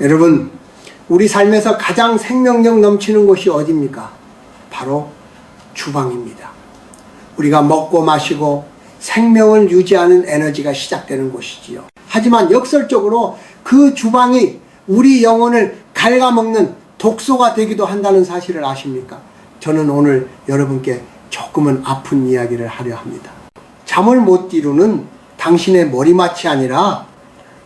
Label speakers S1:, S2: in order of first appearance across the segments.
S1: 여러분, 우리 삶에서 가장 생명력 넘치는 곳이 어디입니까? 바로 주방입니다. 우리가 먹고 마시고 생명을 유지하는 에너지가 시작되는 곳이지요. 하지만 역설적으로 그 주방이 우리 영혼을 갉아먹는 독소가 되기도 한다는 사실을 아십니까? 저는 오늘 여러분께 조금은 아픈 이야기를 하려 합니다. 잠을 못 이루는 당신의 머리맡이 아니라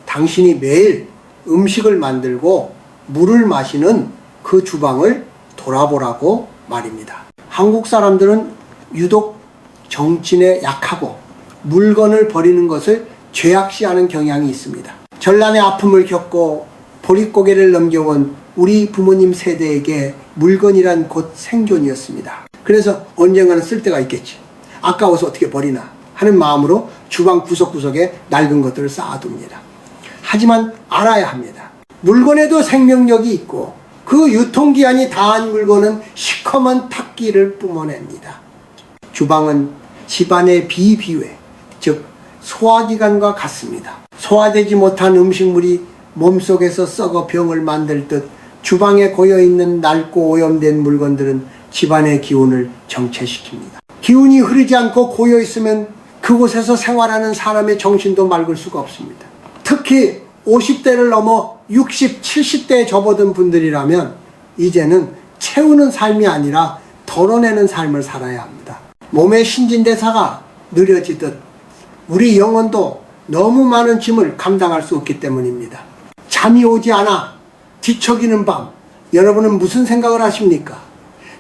S1: 당신이 매일 음식을 만들고 물을 마시는 그 주방을 돌아보라고 말입니다. 한국 사람들은 유독 정신에 약하고 물건을 버리는 것을 죄악시하는 경향이 있습니다. 전란의 아픔을 겪고 보릿고개를 넘겨온 우리 부모님 세대에게 물건이란 곧 생존이었습니다. 그래서 언젠가는 쓸 때가 있겠지. 아까워서 어떻게 버리나 하는 마음으로 주방 구석구석에 낡은 것들을 쌓아둡니다. 하지만 알아야 합니다. 물건에도 생명력이 있고 그 유통기한이 다한 물건은 시커먼 탁기를 뿜어냅니다. 주방은 집안의 비비회, 즉 소화기관과 같습니다. 소화되지 못한 음식물이 몸속에서 썩어 병을 만들 듯 주방에 고여있는 낡고 오염된 물건들은 집안의 기운을 정체시킵니다. 기운이 흐르지 않고 고여있으면 그곳에서 생활하는 사람의 정신도 맑을 수가 없습니다. 특히 50대를 넘어 60, 70대에 접어든 분들이라면 이제는 채우는 삶이 아니라 덜어내는 삶을 살아야 합니다. 몸의 신진대사가 느려지듯 우리 영혼도 너무 많은 짐을 감당할 수 없기 때문입니다. 잠이 오지 않아 뒤척이는 밤, 여러분은 무슨 생각을 하십니까?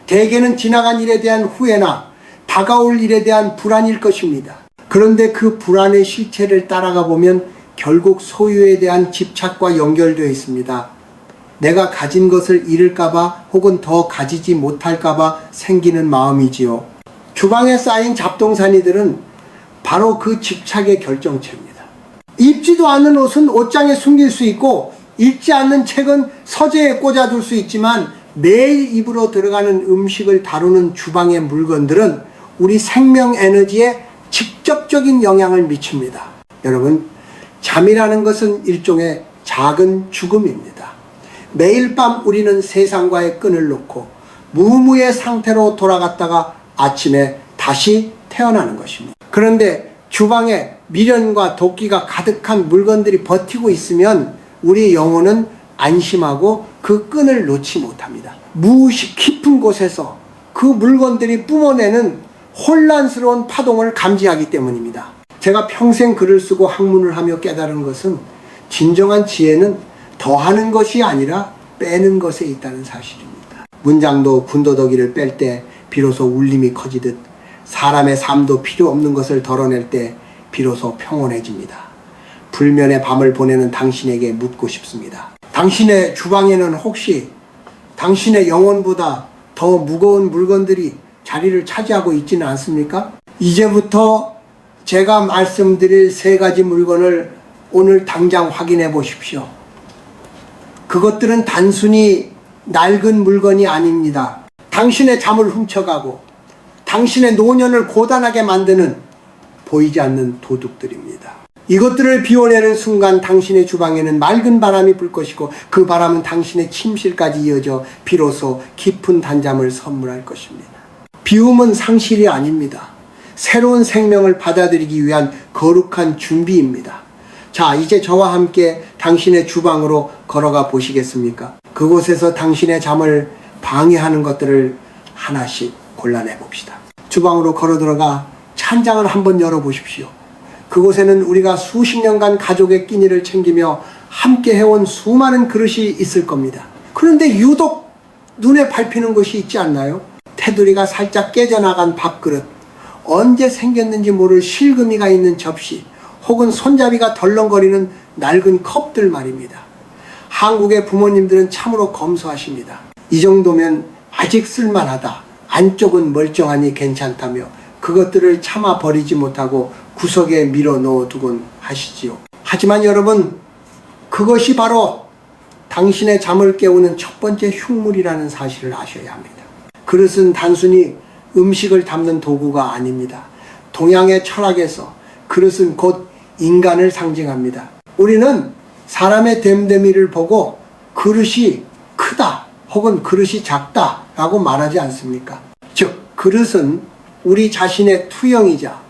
S1: 대개는 지나간 일에 대한 후회나 다가올 일에 대한 불안일 것입니다. 그런데 그 불안의 실체를 따라가 보면 결국 소유에 대한 집착과 연결되어 있습니다. 내가 가진 것을 잃을까봐 혹은 더 가지지 못할까봐 생기는 마음이지요. 주방에 쌓인 잡동사니들은 바로 그 집착의 결정체입니다. 입지도 않는 옷은 옷장에 숨길 수 있고 읽지 않는 책은 서재에 꽂아둘 수 있지만 매일 입으로 들어가는 음식을 다루는 주방의 물건들은 우리 생명 에너지에 직접적인 영향을 미칩니다. 여러분, 잠이라는 것은 일종의 작은 죽음입니다. 매일 밤 우리는 세상과의 끈을 놓고 무무의 상태로 돌아갔다가 아침에 다시 태어나는 것입니다. 그런데 주방에 미련과 도끼가 가득한 물건들이 버티고 있으면 우리 영혼은 안심하고 그 끈을 놓지 못합니다. 무의식 깊은 곳에서 그 물건들이 뿜어내는 혼란스러운 파동을 감지하기 때문입니다. 제가 평생 글을 쓰고 학문을 하며 깨달은 것은 진정한 지혜는 더하는 것이 아니라 빼는 것에 있다는 사실입니다. 문장도 군더더기를 뺄 때 비로소 울림이 커지듯 사람의 삶도 필요 없는 것을 덜어낼 때 비로소 평온해집니다. 불면의 밤을 보내는 당신에게 묻고 싶습니다. 당신의 주방에는 혹시 당신의 영혼보다 더 무거운 물건들이 자리를 차지하고 있지는 않습니까? 이제부터 제가 말씀드릴 3가지 물건을 오늘 당장 확인해 보십시오. 그것들은 단순히 낡은 물건이 아닙니다. 당신의 잠을 훔쳐가고 당신의 노년을 고단하게 만드는 보이지 않는 도둑들입니다. 이것들을 비워내는 순간 당신의 주방에는 맑은 바람이 불 것이고 그 바람은 당신의 침실까지 이어져 비로소 깊은 단잠을 선물할 것입니다. 비움은 상실이 아닙니다. 새로운 생명을 받아들이기 위한 거룩한 준비입니다. 자, 이제 저와 함께 당신의 주방으로 걸어가 보시겠습니까? 그곳에서 당신의 잠을 방해하는 것들을 하나씩 골라내 봅시다. 주방으로 걸어 들어가 찬장을 한번 열어보십시오. 그곳에는 우리가 수십 년간 가족의 끼니를 챙기며 함께 해온 수많은 그릇이 있을 겁니다. 그런데 유독 눈에 밟히는 것이 있지 않나요? 테두리가 살짝 깨져나간 밥그릇, 언제 생겼는지 모를 실금이가 있는 접시, 혹은 손잡이가 덜렁거리는 낡은 컵들 말입니다. 한국의 부모님들은 참으로 검소하십니다. 이 정도면 아직 쓸만하다, 안쪽은 멀쩡하니 괜찮다며 그것들을 참아 버리지 못하고 구석에 밀어 넣어두곤 하시지요. 하지만 여러분, 그것이 바로 당신의 잠을 깨우는 첫 번째 흉물이라는 사실을 아셔야 합니다. 그릇은 단순히 음식을 담는 도구가 아닙니다. 동양의 철학에서 그릇은 곧 인간을 상징합니다. 우리는 사람의 됨됨이를 보고 그릇이 크다 혹은 그릇이 작다 라고 말하지 않습니까? 즉 그릇은 우리 자신의 투영이자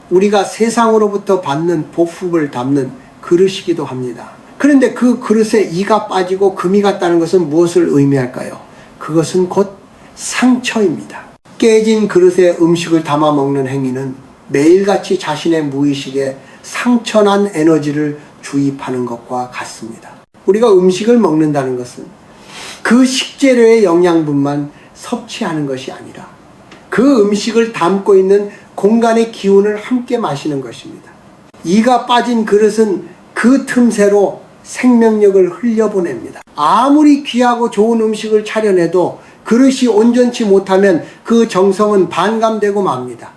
S1: 우리가 세상으로부터 받는 복습을 담는 그릇이기도 합니다. 그런데 그 그릇에 이가 빠지고 금이 갔다는 것은 무엇을 의미할까요? 그것은 곧 상처입니다. 깨진 그릇에 음식을 담아 먹는 행위는 매일같이 자신의 무의식에 상처난 에너지를 주입하는 것과 같습니다. 우리가 음식을 먹는다는 것은 그 식재료의 영양분만 섭취하는 것이 아니라 그 음식을 담고 있는 공간의 기운을 함께 마시는 것입니다. 이가 빠진 그릇은 그 틈새로 생명력을 흘려보냅니다. 아무리 귀하고 좋은 음식을 차려내도 그릇이 온전치 못하면 그 정성은 반감되고 맙니다.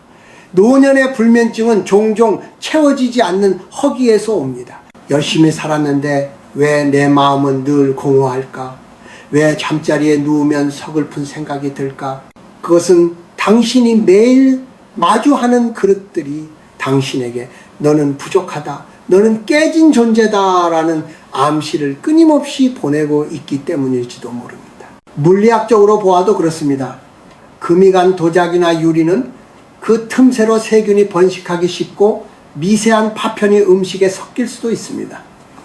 S1: 노년의 불면증은 종종 채워지지 않는 허기에서 옵니다. 열심히 살았는데 왜 내 마음은 늘 공허할까? 왜 잠자리에 누우면 서글픈 생각이 들까? 그것은 당신이 매일 마주하는 그릇들이 당신에게 너는 부족하다, 너는 깨진 존재다 라는 암시를 끊임없이 보내고 있기 때문일지도 모릅니다. 물리학적으로 보아도 그렇습니다. 금이 간 도자기나 유리는 그 틈새로 세균이 번식하기 쉽고 미세한 파편이 음식에 섞일 수도 있습니다.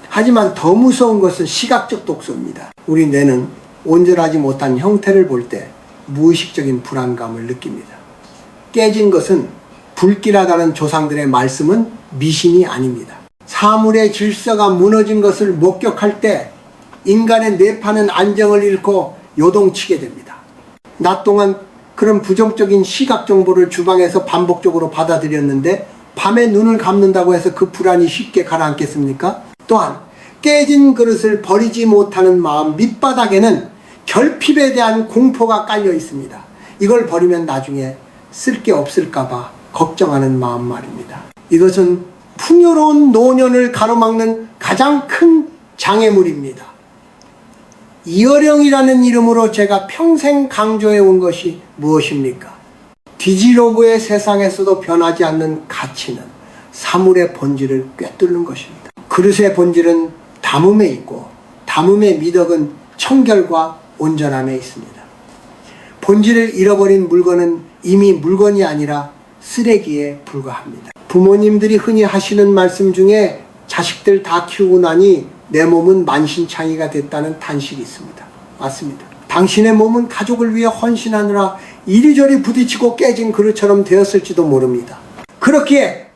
S1: 하지만 더 무서운 것은 시각적 독소입니다. 우리 뇌는 온전하지 못한 형태를 볼 때 무의식적인 불안감을 느낍니다. 깨진 것은 불길하다는 조상들의 말씀은 미신이 아닙니다. 사물의 질서가 무너진 것을 목격할 때 인간의 뇌파는 안정을 잃고 요동치게 됩니다. 낮 동안 그런 부정적인 시각 정보를 주방에서 반복적으로 받아들였는데 밤에 눈을 감는다고 해서 그 불안이 쉽게 가라앉겠습니까? 또한 깨진 그릇을 버리지 못하는 마음 밑바닥에는 결핍에 대한 공포가 깔려 있습니다. 이걸 버리면 나중에 쓸 게 없을까봐 걱정하는 마음 말입니다. 이것은 풍요로운 노년을 가로막는 가장 큰 장애물입니다. 이어령이라는 이름으로 제가 평생 강조해 온 것이 무엇입니까? 디지로그의 세상에서도 변하지 않는 가치는 사물의 본질을 꿰뚫는 것입니다. 그릇의 본질은 담음에 있고 담음의 미덕은 청결과 온전함에 있습니다. 본질을 잃어버린 물건은 이미 물건이 아니라 쓰레기에 불과합니다. 부모님들이 흔히 하시는 말씀 중에 자식들 다 키우고 나니 내 몸은 만신창이가 됐다는 탄식이 있습니다. 맞습니다. 당신의 몸은 가족을 위해 헌신하느라 이리저리 부딪히고 깨진 그릇처럼 되었을지도 모릅니다. 그렇기에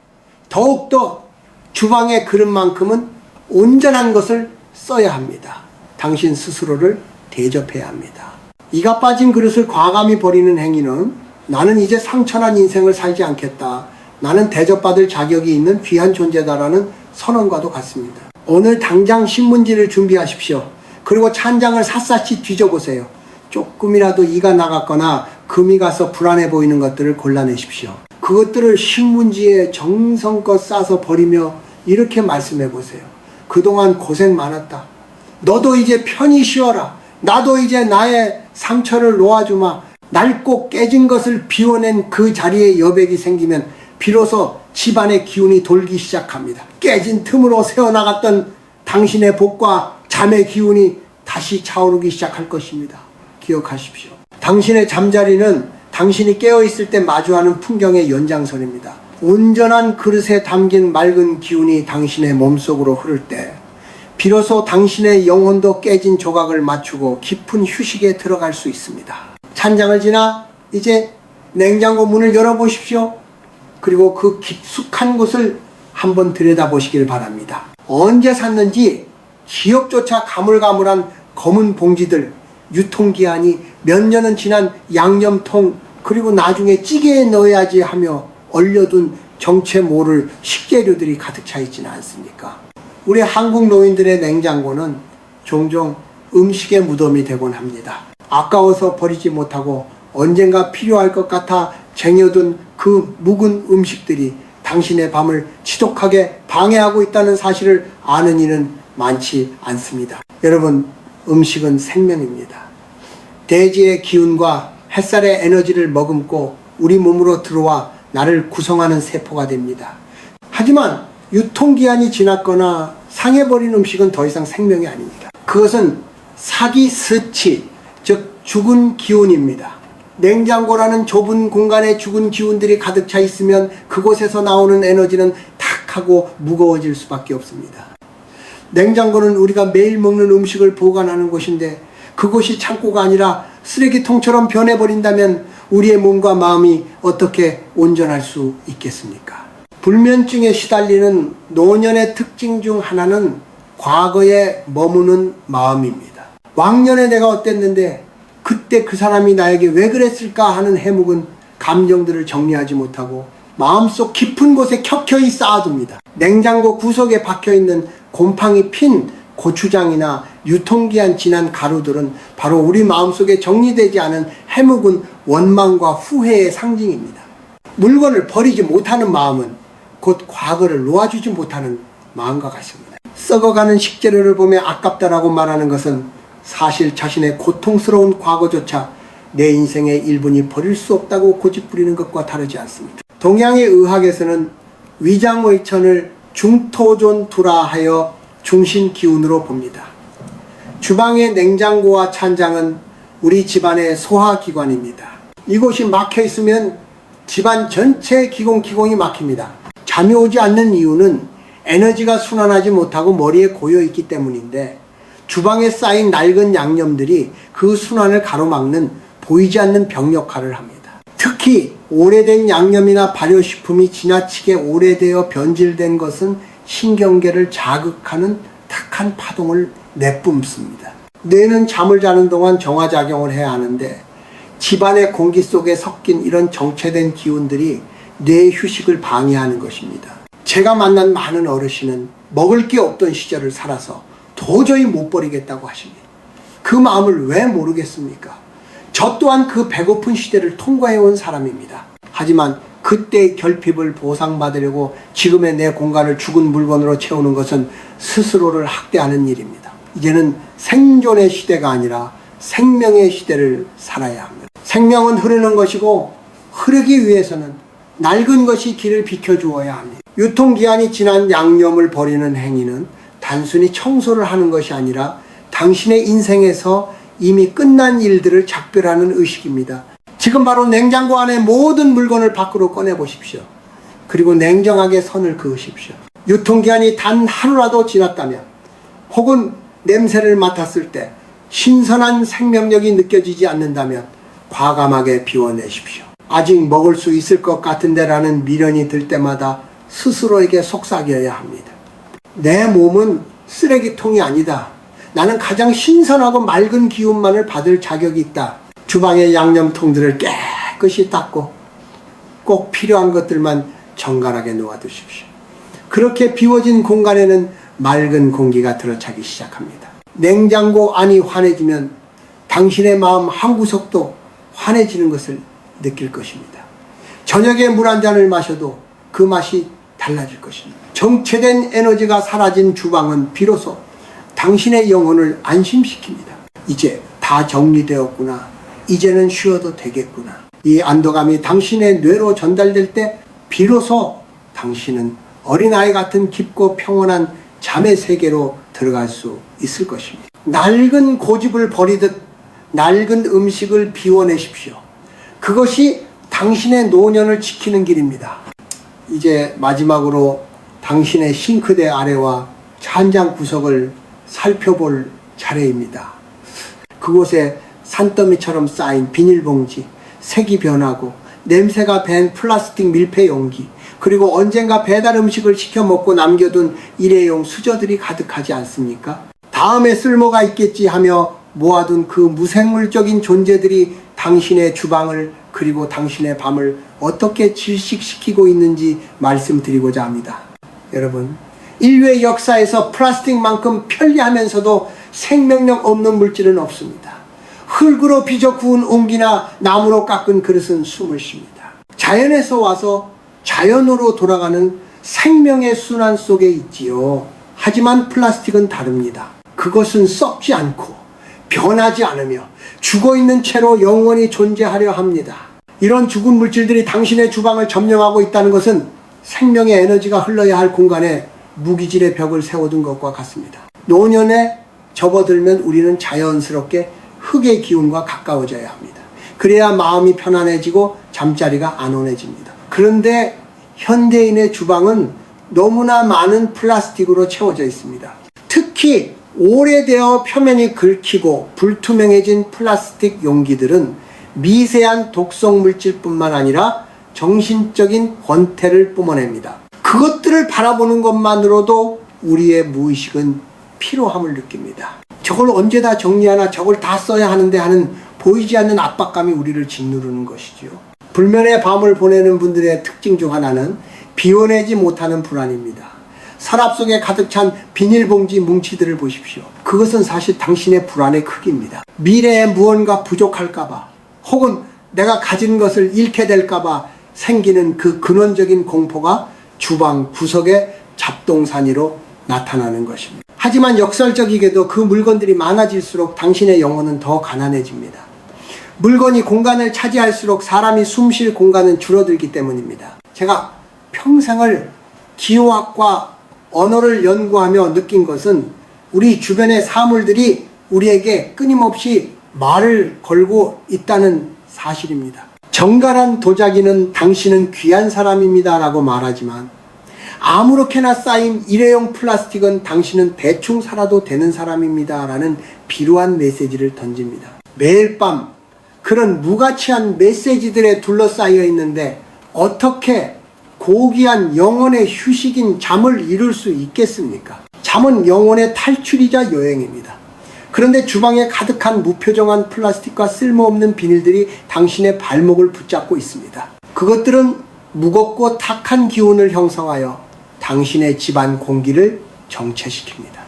S1: 더욱더 주방의 그릇만큼은 온전한 것을 써야 합니다. 당신 스스로를 대접해야 합니다. 이가 빠진 그릇을 과감히 버리는 행위는 나는 이제 상처난 인생을 살지 않겠다, 나는 대접받을 자격이 있는 귀한 존재다라는 선언과도 같습니다. 오늘 당장 신문지를 준비하십시오. 그리고 찬장을 샅샅이 뒤져보세요. 조금이라도 이가 나갔거나 금이 가서 불안해 보이는 것들을 골라내십시오. 그것들을 신문지에 정성껏 싸서 버리며 이렇게 말씀해 보세요. 그동안 고생 많았다. 너도 이제 편히 쉬어라. 나도 이제 나의 상처를 놓아주마. 낡고 깨진 것을 비워낸 그 자리에 여백이 생기면 비로소 집안의 기운이 돌기 시작합니다. 깨진 틈으로 새어나갔던 당신의 복과 잠의 기운이 다시 차오르기 시작할 것입니다. 기억하십시오. 당신의 잠자리는 당신이 깨어있을 때 마주하는 풍경의 연장선입니다. 온전한 그릇에 담긴 맑은 기운이 당신의 몸속으로 흐를 때 비로소 당신의 영혼도 깨진 조각을 맞추고 깊은 휴식에 들어갈 수 있습니다. 찬장을 지나 이제 냉장고 문을 열어보십시오. 그리고 그 깊숙한 곳을 한번 들여다보시길 바랍니다. 언제 샀는지 기억조차 가물가물한 검은 봉지들, 유통기한이 몇 년은 지난 양념통, 그리고 나중에 찌개에 넣어야지 하며 얼려둔 정체 모를 식재료들이 가득 차 있지는 않습니까? 우리 한국 노인들의 냉장고는 종종 음식의 무덤이 되곤 합니다. 아까워서 버리지 못하고 언젠가 필요할 것 같아 쟁여둔 그 묵은 음식들이 당신의 밤을 지독하게 방해하고 있다는 사실을 아는 이는 많지 않습니다. 여러분, 음식은 생명입니다. 대지의 기운과 햇살의 에너지를 머금고 우리 몸으로 들어와 나를 구성하는 세포가 됩니다. 하지만 유통기한이 지났거나 상해버린 음식은 더 이상 생명이 아닙니다. 그것은 사기스치, 즉 죽은 기운입니다. 냉장고라는 좁은 공간에 죽은 기운들이 가득 차 있으면 그곳에서 나오는 에너지는 탁하고 무거워질 수밖에 없습니다. 냉장고는 우리가 매일 먹는 음식을 보관하는 곳인데 그곳이 창고가 아니라 쓰레기통처럼 변해버린다면 우리의 몸과 마음이 어떻게 온전할 수 있겠습니까? 불면증에 시달리는 노년의 특징 중 하나는 과거에 머무는 마음입니다. 왕년에 내가 어땠는데 그때 그 사람이 나에게 왜 그랬을까 하는 해묵은 감정들을 정리하지 못하고 마음속 깊은 곳에 켜켜이 쌓아둡니다. 냉장고 구석에 박혀있는 곰팡이 핀 고추장이나 유통기한 지난 가루들은 바로 우리 마음속에 정리되지 않은 해묵은 원망과 후회의 상징입니다. 물건을 버리지 못하는 마음은 곧 과거를 놓아주지 못하는 마음과 같습니다. 썩어가는 식재료를 보며 아깝다라고 말하는 것은 사실 자신의 고통스러운 과거조차 내 인생의 일부니 버릴 수 없다고 고집부리는 것과 다르지 않습니다. 동양의 의학에서는 위장의천을 중토존투라 하여 중신기운으로 봅니다. 주방의 냉장고와 찬장은 우리 집안의 소화기관입니다. 이곳이 막혀 있으면 집안 전체 기공이 막힙니다. 잠이 오지 않는 이유는 에너지가 순환하지 못하고 머리에 고여 있기 때문인데 주방에 쌓인 낡은 양념들이 그 순환을 가로막는 보이지 않는 벽 역할을 합니다. 특히 오래된 양념이나 발효식품이 지나치게 오래되어 변질된 것은 신경계를 자극하는 탁한 파동을 내뿜습니다. 뇌는 잠을 자는 동안 정화작용을 해야 하는데 집안의 공기 속에 섞인 이런 정체된 기운들이 뇌의 휴식을 방해하는 것입니다. 제가 만난 많은 어르신은 먹을 게 없던 시절을 살아서 도저히 못 버리겠다고 하십니다. 그 마음을 왜 모르겠습니까? 저 또한 그 배고픈 시대를 통과해온 사람입니다. 하지만 그때의 결핍을 보상받으려고 지금의 내 공간을 죽은 물건으로 채우는 것은 스스로를 학대하는 일입니다. 이제는 생존의 시대가 아니라 생명의 시대를 살아야 합니다. 생명은 흐르는 것이고 흐르기 위해서는 낡은 것이 길을 비켜주어야 합니다. 유통기한이 지난 양념을 버리는 행위는 단순히 청소를 하는 것이 아니라 당신의 인생에서 이미 끝난 일들을 작별하는 의식입니다. 지금 바로 냉장고 안에 모든 물건을 밖으로 꺼내보십시오. 그리고 냉정하게 선을 그으십시오. 유통기한이 단 하루라도 지났다면 혹은 냄새를 맡았을 때 신선한 생명력이 느껴지지 않는다면 과감하게 비워내십시오. 아직 먹을 수 있을 것 같은데 라는 미련이 들 때마다 스스로에게 속삭여야 합니다. 내 몸은 쓰레기통이 아니다. 나는 가장 신선하고 맑은 기운만을 받을 자격이 있다. 주방의 양념통들을 깨끗이 닦고 꼭 필요한 것들만 정갈하게 놓아두십시오. 그렇게 비워진 공간에는 맑은 공기가 들어차기 시작합니다. 냉장고 안이 환해지면 당신의 마음 한구석도 환해지는 것을 느낄 것입니다. 저녁에 물 한 잔을 마셔도 그 맛이 달라질 것입니다. 정체된 에너지가 사라진 주방은 비로소 당신의 영혼을 안심시킵니다. 이제 다 정리되었구나. 이제는 쉬어도 되겠구나. 이 안도감이 당신의 뇌로 전달될 때 비로소 당신은 어린아이 같은 깊고 평온한 잠의 세계로 들어갈 수 있을 것입니다. 낡은 고집을 버리듯 낡은 음식을 비워내십시오. 그것이 당신의 노년을 지키는 길입니다. 이제 마지막으로 당신의 싱크대 아래와 찬장 구석을 살펴볼 차례입니다. 그곳에 산더미처럼 쌓인 비닐봉지, 색이 변하고 냄새가 밴 플라스틱 밀폐 용기, 그리고 언젠가 배달 음식을 시켜 먹고 남겨둔 일회용 수저들이 가득하지 않습니까? 다음에 쓸모가 있겠지 하며 모아둔 그 무생물적인 존재들이 당신의 주방을 그리고 당신의 밤을 어떻게 질식시키고 있는지 말씀드리고자 합니다. 여러분, 인류의 역사에서 플라스틱만큼 편리하면서도 생명력 없는 물질은 없습니다. 흙으로 빚어 구운 옹기나 나무로 깎은 그릇은 숨을 쉽니다. 자연에서 와서 자연으로 돌아가는 생명의 순환 속에 있지요. 하지만 플라스틱은 다릅니다. 그것은 썩지 않고 변하지 않으며 죽어있는 채로 영원히 존재하려 합니다. 이런 죽은 물질들이 당신의 주방을 점령하고 있다는 것은 생명의 에너지가 흘러야 할 공간에 무기질의 벽을 세워둔 것과 같습니다. 노년에 접어들면 우리는 자연스럽게 흙의 기운과 가까워져야 합니다. 그래야 마음이 편안해지고 잠자리가 안온해집니다. 그런데 현대인의 주방은 너무나 많은 플라스틱으로 채워져 있습니다. 특히 오래되어 표면이 긁히고 불투명해진 플라스틱 용기들은 미세한 독성 물질뿐만 아니라 정신적인 권태를 뿜어냅니다. 그것들을 바라보는 것만으로도 우리의 무의식은 피로함을 느낍니다. 저걸 언제 다 정리하나, 저걸 다 써야 하는데 하는 보이지 않는 압박감이 우리를 짓누르는 것이지요. 불면의 밤을 보내는 분들의 특징 중 하나는 비워내지 못하는 불안입니다. 서랍 속에 가득 찬 비닐봉지 뭉치들을 보십시오. 그것은 사실 당신의 불안의 크기입니다. 미래에 무언가 부족할까봐, 혹은 내가 가진 것을 잃게 될까봐 생기는 그 근원적인 공포가 주방 구석의 잡동사니로 나타나는 것입니다. 하지만 역설적이게도 그 물건들이 많아질수록 당신의 영혼은 더 가난해집니다. 물건이 공간을 차지할수록 사람이 숨 쉴 공간은 줄어들기 때문입니다. 제가 평생을 기호학과 언어를 연구하며 느낀 것은 우리 주변의 사물들이 우리에게 끊임없이 말을 걸고 있다는 사실입니다. 정갈한 도자기는 당신은 귀한 사람입니다 라고 말하지만, 아무렇게나 쌓인 일회용 플라스틱은 당신은 대충 살아도 되는 사람입니다 라는 비루한 메시지를 던집니다. 매일 밤 그런 무가치한 메시지들에 둘러싸여 있는데 어떻게 고귀한 영혼의 휴식인 잠을 이룰 수 있겠습니까? 잠은 영혼의 탈출이자 여행입니다. 그런데 주방에 가득한 무표정한 플라스틱과 쓸모없는 비닐들이 당신의 발목을 붙잡고 있습니다. 그것들은 무겁고 탁한 기운을 형성하여 당신의 집안 공기를 정체시킵니다.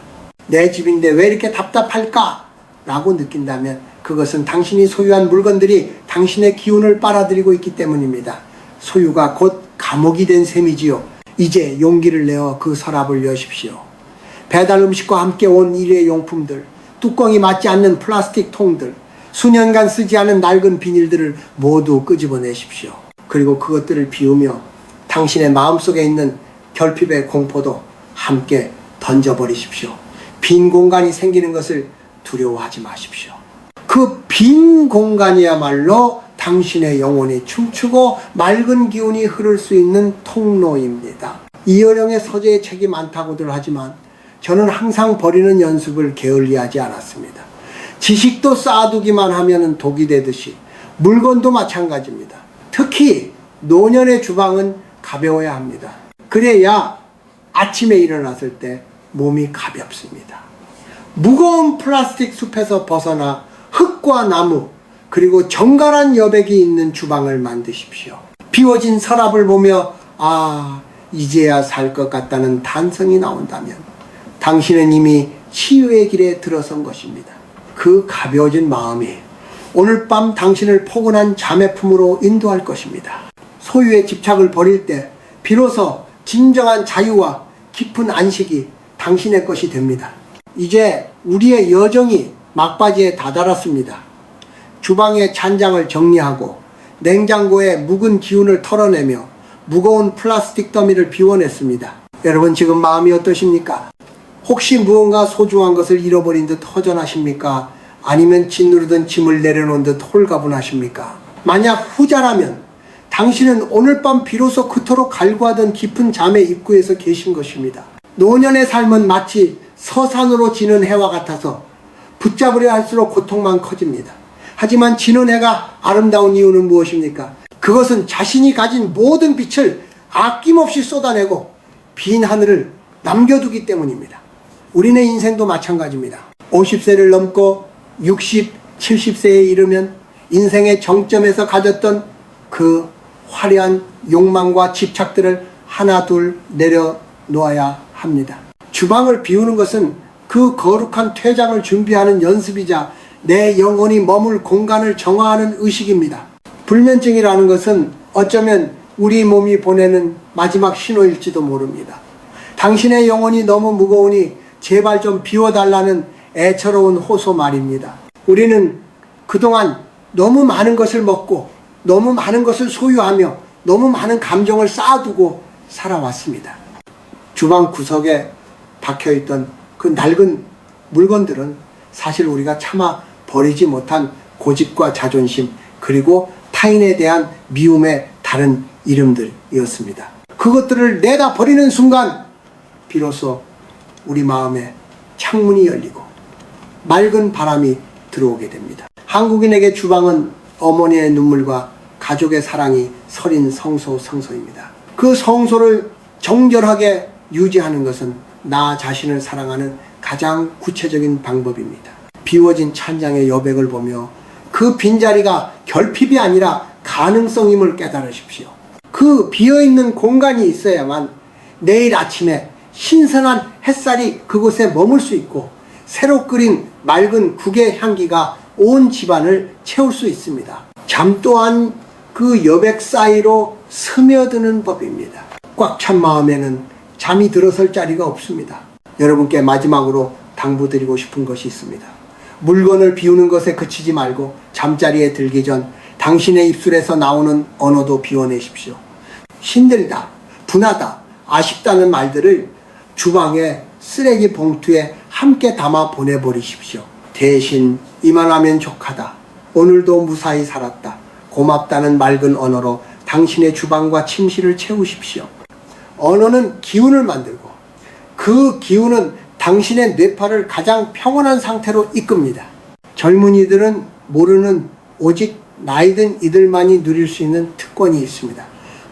S1: 내 집인데 왜 이렇게 답답할까? 라고 느낀다면 그것은 당신이 소유한 물건들이 당신의 기운을 빨아들이고 있기 때문입니다. 소유가 곧 감옥이 된 셈이지요. 이제 용기를 내어 그 서랍을 여십시오. 배달 음식과 함께 온 일회용품들, 뚜껑이 맞지 않는 플라스틱 통들, 수년간 쓰지 않은 낡은 비닐들을 모두 끄집어내십시오. 그리고 그것들을 비우며 당신의 마음속에 있는 결핍의 공포도 함께 던져버리십시오. 빈 공간이 생기는 것을 두려워하지 마십시오. 그 빈 공간이야말로 당신의 영혼이 춤추고 맑은 기운이 흐를 수 있는 통로입니다. 이어령의 서재에 책이 많다고들 하지만 저는 항상 버리는 연습을 게을리하지 않았습니다. 지식도 쌓아두기만 하면 독이 되듯이 물건도 마찬가지입니다. 특히 노년의 주방은 가벼워야 합니다. 그래야 아침에 일어났을 때 몸이 가볍습니다. 무거운 플라스틱 숲에서 벗어나 흙과 나무, 그리고 정갈한 여백이 있는 주방을 만드십시오. 비워진 서랍을 보며 이제야 살 것 같다는 단성이 나온다면 당신은 이미 치유의 길에 들어선 것입니다. 그 가벼워진 마음이 오늘 밤 당신을 포근한 잠의 품으로 인도할 것입니다. 소유의 집착을 버릴 때 비로소 진정한 자유와 깊은 안식이 당신의 것이 됩니다. 이제 우리의 여정이 막바지에 다다랐습니다. 주방의 찬장을 정리하고 냉장고의 묵은 기운을 털어내며 무거운 플라스틱 더미를 비워냈습니다. 여러분 지금 마음이 어떠십니까? 혹시 무언가 소중한 것을 잃어버린 듯 허전하십니까? 아니면 짓누르던 짐을 내려놓은 듯 홀가분하십니까? 만약 후자라면 당신은 오늘 밤 비로소 그토록 갈구하던 깊은 잠의 입구에서 계신 것입니다. 노년의 삶은 마치 서산으로 지는 해와 같아서 붙잡으려 할수록 고통만 커집니다. 하지만 지는 해가 아름다운 이유는 무엇입니까? 그것은 자신이 가진 모든 빛을 아낌없이 쏟아내고 빈 하늘을 남겨두기 때문입니다. 우리네 인생도 마찬가지입니다. 50세를 넘고 60, 70세에 이르면 인생의 정점에서 가졌던 그 화려한 욕망과 집착들을 하나 둘 내려놓아야 합니다. 주방을 비우는 것은 그 거룩한 퇴장을 준비하는 연습이자 내 영혼이 머물 공간을 정화하는 의식입니다. 불면증이라는 것은 어쩌면 우리 몸이 보내는 마지막 신호일지도 모릅니다. 당신의 영혼이 너무 무거우니 제발 좀 비워달라는 애처로운 호소 말입니다. 우리는 그동안 너무 많은 것을 먹고 너무 많은 것을 소유하며 너무 많은 감정을 쌓아두고 살아왔습니다. 주방 구석에 박혀있던 그 낡은 물건들은 사실 우리가 참아 버리지 못한 고집과 자존심, 그리고 타인에 대한 미움의 다른 이름들이었습니다. 그것들을 내다 버리는 순간 비로소 우리 마음에 창문이 열리고 맑은 바람이 들어오게 됩니다. 한국인에게 주방은 어머니의 눈물과 가족의 사랑이 서린 성소입니다. 그 성소를 정결하게 유지하는 것은 나 자신을 사랑하는 가장 구체적인 방법입니다. 비워진 찬장의 여백을 보며 그 빈자리가 결핍이 아니라 가능성임을 깨달으십시오. 그 비어있는 공간이 있어야만 내일 아침에 신선한 햇살이 그곳에 머물 수 있고 새로 끓인 맑은 국의 향기가 온 집안을 채울 수 있습니다. 잠 또한 그 여백 사이로 스며드는 법입니다. 꽉 찬 마음에는 잠이 들어설 자리가 없습니다. 여러분께 마지막으로 당부드리고 싶은 것이 있습니다. 물건을 비우는 것에 그치지 말고 잠자리에 들기 전 당신의 입술에서 나오는 언어도 비워내십시오. 힘들다, 분하다, 아쉽다는 말들을 주방의 쓰레기 봉투에 함께 담아 보내버리십시오. 대신 이만하면 족하다, 오늘도 무사히 살았다, 고맙다는 맑은 언어로 당신의 주방과 침실을 채우십시오. 언어는 기운을 만들고 그 기운은 당신의 뇌파를 가장 평온한 상태로 이끕니다. 젊은이들은 모르는 오직 나이든 이들만이 누릴 수 있는 특권이 있습니다.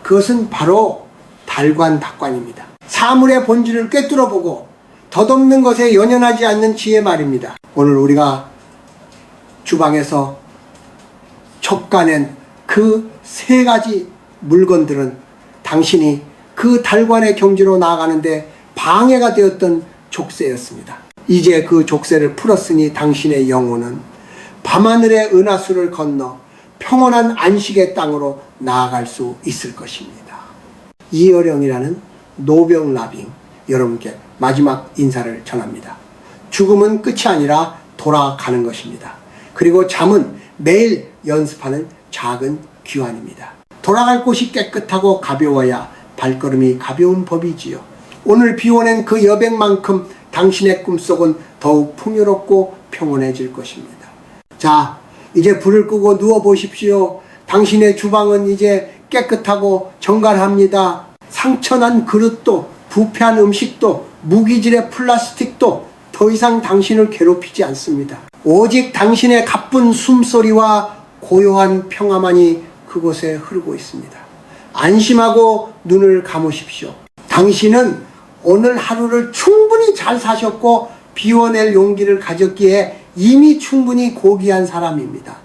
S1: 그것은 바로 달관닥관입니다. 사물의 본질을 꿰뚫어보고 덧없는 것에 연연하지 않는 지혜 말입니다. 오늘 우리가 주방에서 촉가낸 그 세 가지 물건들은 당신이 그 달관의 경지로 나아가는데 방해가 되었던 족쇄였습니다. 이제 그 족쇄를 풀었으니 당신의 영혼은 밤하늘의 은하수를 건너 평온한 안식의 땅으로 나아갈 수 있을 것입니다. 이어령이라는 노병라빙 여러분께 마지막 인사를 전합니다. 죽음은 끝이 아니라 돌아가는 것입니다. 그리고 잠은 매일 연습하는 작은 귀환입니다. 돌아갈 곳이 깨끗하고 가벼워야 발걸음이 가벼운 법이지요. 오늘 비워낸 그 여백만큼 당신의 꿈속은 더욱 풍요롭고 평온해질 것입니다. 자, 이제 불을 끄고 누워보십시오. 당신의 주방은 이제 깨끗하고 정갈합니다. 상처난 그릇도 부패한 음식도 무기질의 플라스틱도 더 이상 당신을 괴롭히지 않습니다. 오직 당신의 가쁜 숨소리와 고요한 평화만이 그곳에 흐르고 있습니다. 안심하고 눈을 감으십시오. 당신은 오늘 하루를 충분히 잘 사셨고 비워낼 용기를 가졌기에 이미 충분히 고귀한 사람입니다.